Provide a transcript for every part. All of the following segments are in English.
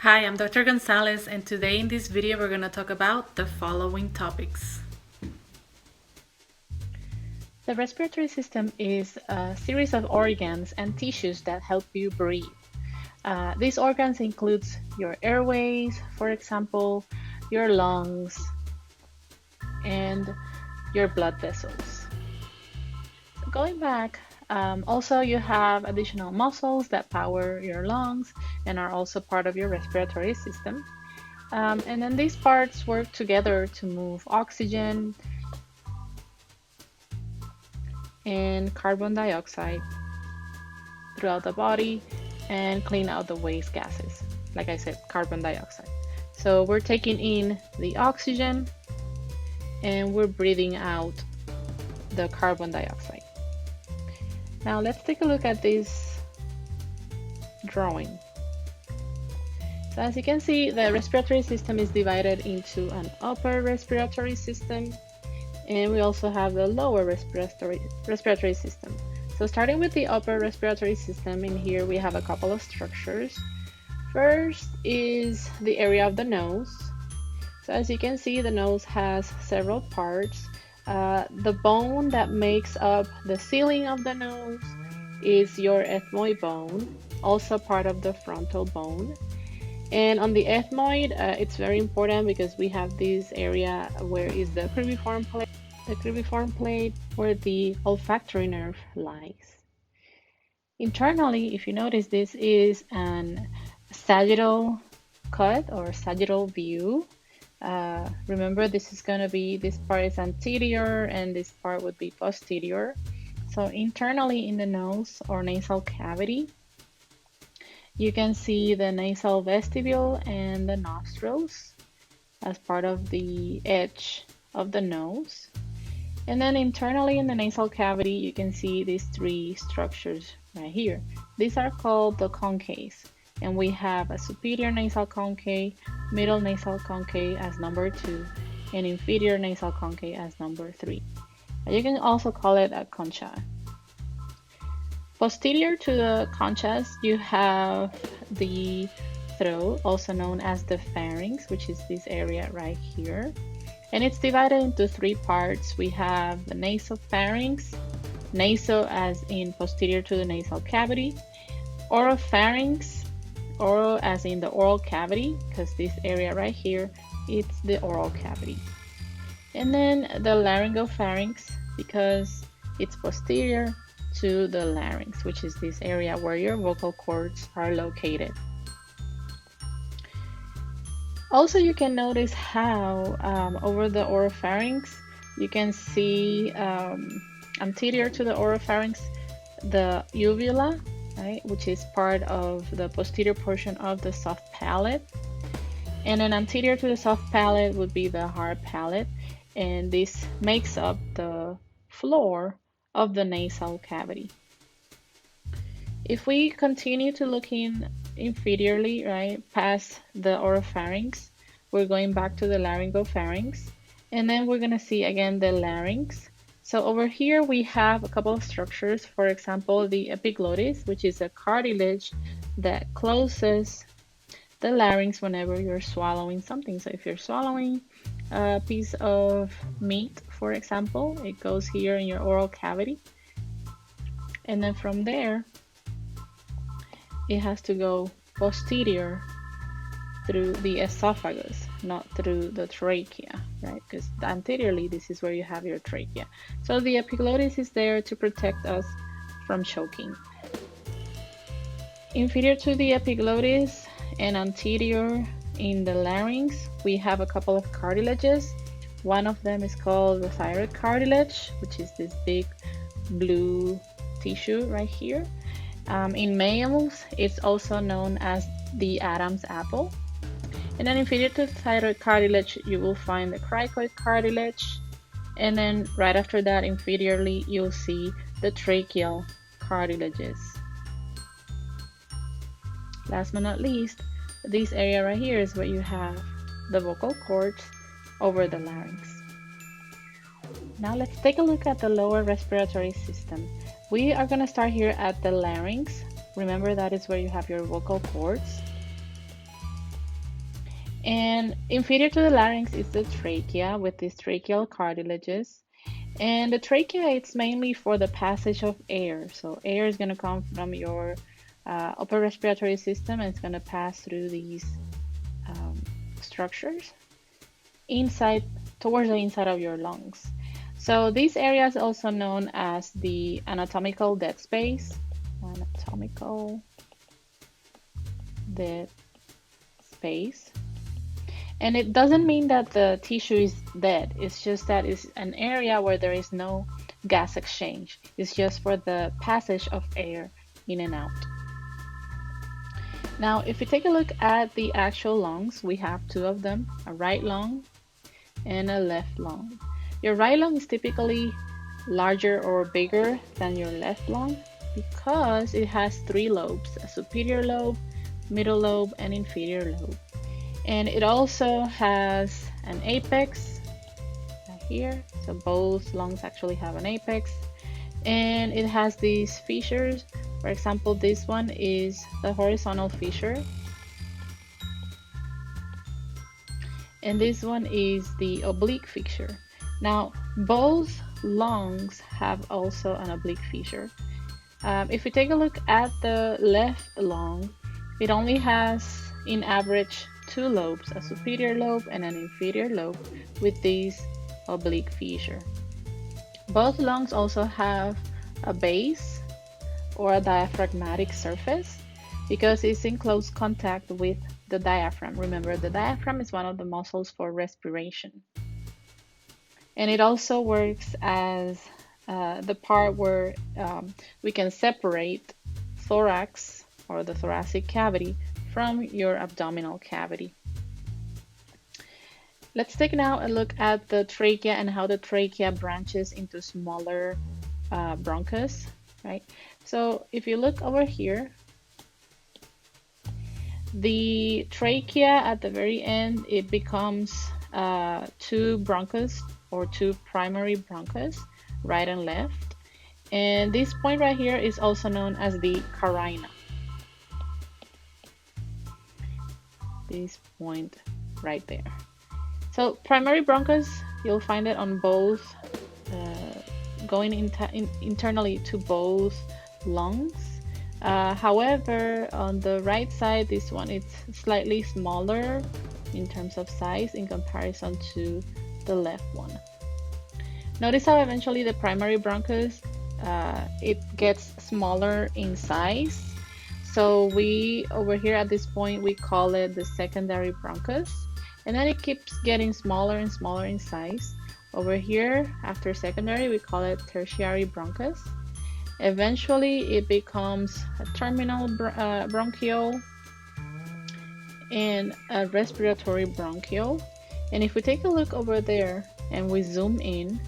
Hi, I'm Dr. Gonzalez, and today in this video we're going to talk about the following topics. The respiratory system is a series of organs and tissues that help you breathe. These organs include your airways, for example, your lungs, and your blood vessels. So going back, also you have additional muscles that power your lungs and are also part of your respiratory system. And then these parts work together to move oxygen and carbon dioxide throughout the body and clean out the waste gases. Like I said, carbon dioxide. So we're taking in the oxygen and we're breathing out the carbon dioxide. Now let's take a look at this drawing. So as you can see, the respiratory system is divided into an upper respiratory system, and we also have the lower respiratory system. So starting with the upper respiratory system, in here we have a couple of structures. First is the area of the nose. So as you can see, the nose has several parts. The bone that makes up the ceiling of the nose is your ethmoid bone, also part of the frontal bone. And on the ethmoid, it's very important because we have this area where is the cribriform plate where the olfactory nerve lies. Internally, if you notice, this is an sagittal cut or sagittal view. Remember, this part is anterior and this part would be posterior. So internally in the nose or nasal cavity, you can see the nasal vestibule and the nostrils as part of the edge of the nose. And then internally in the nasal cavity, you can see these three structures right here. These are called the conchaes. And we have a superior nasal concave, middle nasal concave as number 2, and inferior nasal concave as number 3. You can also call it a concha. Posterior to the conchas, you have the throat, also known as the pharynx, which is this area right here. And it's divided into 3 parts. We have the nasopharynx, naso as in posterior to the nasal cavity, oropharynx, oral as in the oral cavity, because this area right here, it's the oral cavity. And then the laryngopharynx, because it's posterior to the larynx, which is this area where your vocal cords are located. Also, you can notice how over the oropharynx, you can see anterior to the oropharynx, the uvula, right, which is part of the posterior portion of the soft palate. And then anterior to the soft palate would be the hard palate, and this makes up the floor of the nasal cavity. If we continue to look in inferiorly, right, past the oropharynx, we're going back to the laryngopharynx, and then we're going to see again the larynx. So over here we have a couple of structures, for example, the epiglottis, which is a cartilage that closes the larynx whenever you're swallowing something. So if you're swallowing a piece of meat, for example, it goes here in your oral cavity. And then from there, it has to go posterior through the esophagus, not through the trachea, right? Because anteriorly, this is where you have your trachea. So the epiglottis is there to protect us from choking. Inferior to the epiglottis and anterior in the larynx, we have a couple of cartilages. One of them is called the thyroid cartilage, which is this big blue tissue right here. In males, it's also known as the Adam's apple. And then inferior to the thyroid cartilage, you will find the cricoid cartilage. And then right after that, inferiorly, you'll see the tracheal cartilages. Last but not least, this area right here is where you have the vocal cords over the larynx. Now let's take a look at the lower respiratory system. We are going to start here at the larynx. Remember, that is where you have your vocal cords. And inferior to the larynx is the trachea with these tracheal cartilages. And the trachea, it's mainly for the passage of air. So air is going to come from your upper respiratory system and it's going to pass through these structures inside, towards the inside of your lungs. So this area is also known as the anatomical dead space. Anatomical dead space. And it doesn't mean that the tissue is dead. It's just that it's an area where there is no gas exchange. It's just for the passage of air in and out. Now, if we take a look at the actual lungs, we have two of them, a right lung and a left lung. Your right lung is typically larger or bigger than your left lung because it has three lobes, a superior lobe, middle lobe, and inferior lobe. And it also has an apex right here. So both lungs actually have an apex. And it has these fissures. For example, this one is the horizontal fissure. And this one is the oblique fissure. Now, both lungs have also an oblique fissure. If we take a look at the left lung, it only has, in average, two lobes, a superior lobe and an inferior lobe with this oblique fissure. Both lungs also have a base or a diaphragmatic surface because it's in close contact with the diaphragm. Remember, the diaphragm is one of the muscles for respiration. And it also works as the part where we can separate thorax or the thoracic cavity from your abdominal cavity. Let's take now a look at the trachea and how the trachea branches into smaller bronchus, right? So if you look over here, the trachea at the very end, it becomes two bronchus or two primary bronchus, right and left. And this point right here is also known as the carina. This point right there. So primary bronchus, you'll find it on both, going internally to both lungs. However, on the right side, this one, it's slightly smaller in terms of size in comparison to the left one. Notice how eventually the primary bronchus, it gets smaller in size. So we, over here at this point, we call it the secondary bronchus. And then it keeps getting smaller and smaller in size. Over here, after secondary, we call it tertiary bronchus. Eventually, it becomes a terminal bronchiole and a respiratory bronchiole. And if we take a look over there and we zoom in,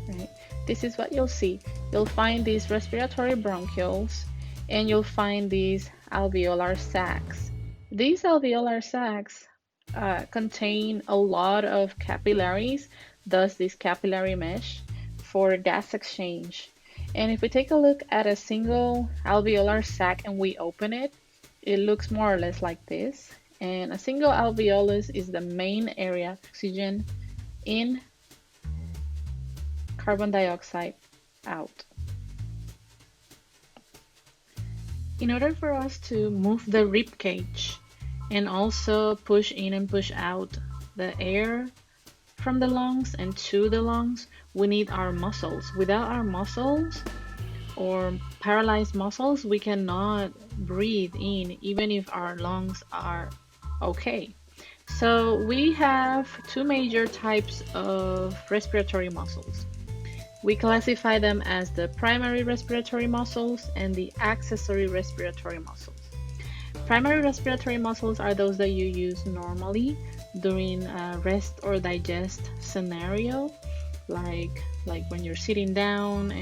right, this is what you'll see. You'll find these respiratory bronchioles and you'll find these alveolar sacs. These alveolar sacs contain a lot of capillaries, thus this capillary mesh for gas exchange. And if we take a look at a single alveolar sac and we open it, it looks more or less like this. And a single alveolus is the main area of oxygen in, carbon dioxide out. In order for us to move the rib cage and also push in and push out the air from the lungs and to the lungs, we need our muscles. Without our muscles or paralyzed muscles, we cannot breathe in even if our lungs are okay. So we have two major types of respiratory muscles. We classify them as the primary respiratory muscles and the accessory respiratory muscles. Primary respiratory muscles are those that you use normally during a rest or digest scenario, like when you're sitting down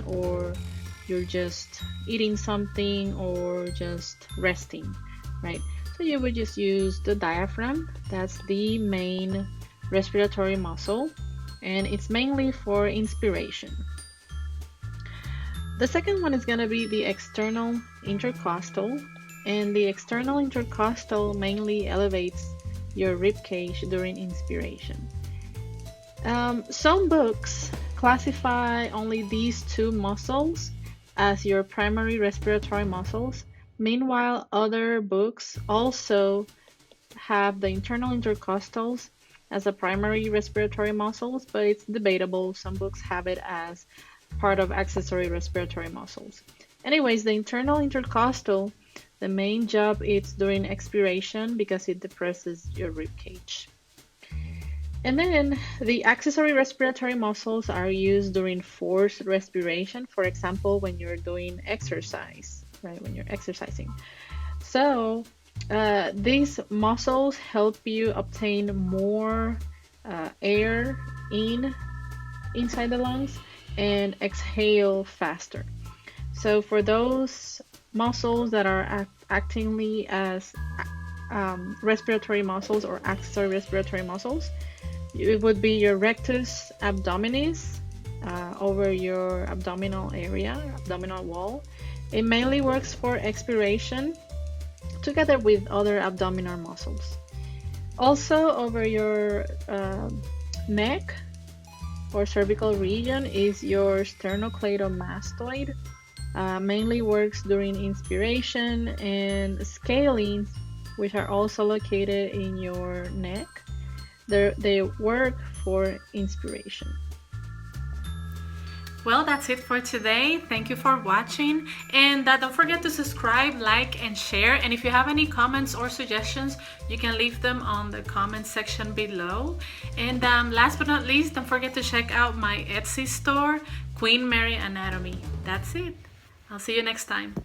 or you're just eating something or just resting, right? So you would just use the diaphragm. That's the main respiratory muscle, and it's mainly for inspiration. The second one is going to be the external intercostal, and the external intercostal mainly elevates your rib cage during inspiration. Some books classify only these two muscles as your primary respiratory muscles. Meanwhile, other books also have the internal intercostals as a primary respiratory muscles, but it's debatable. Some books have it as part of accessory respiratory muscles. Anyways, the internal intercostal, the main job is during expiration because it depresses your rib cage. And then the accessory respiratory muscles are used during forced respiration, for example, when you're doing exercise, right? When you're exercising. So these muscles help you obtain more air inside the lungs and exhale faster. So for those muscles that are actingly as respiratory muscles or accessory respiratory muscles, it would be your rectus abdominis over your abdominal area, abdominal wall. It mainly works for expiration together with other abdominal muscles. Also over your neck or cervical region is your sternocleidomastoid. Mainly works during inspiration, and scalenes, which are also located in your neck, they work for inspiration. Well, that's it for today. Thank you for watching, and don't forget to subscribe, like, and share. And if you have any comments or suggestions, you can leave them on the comment section below. And last but not least, don't forget to check out my Etsy store, Queen Mary Anatomy. That's it. I'll see you next time.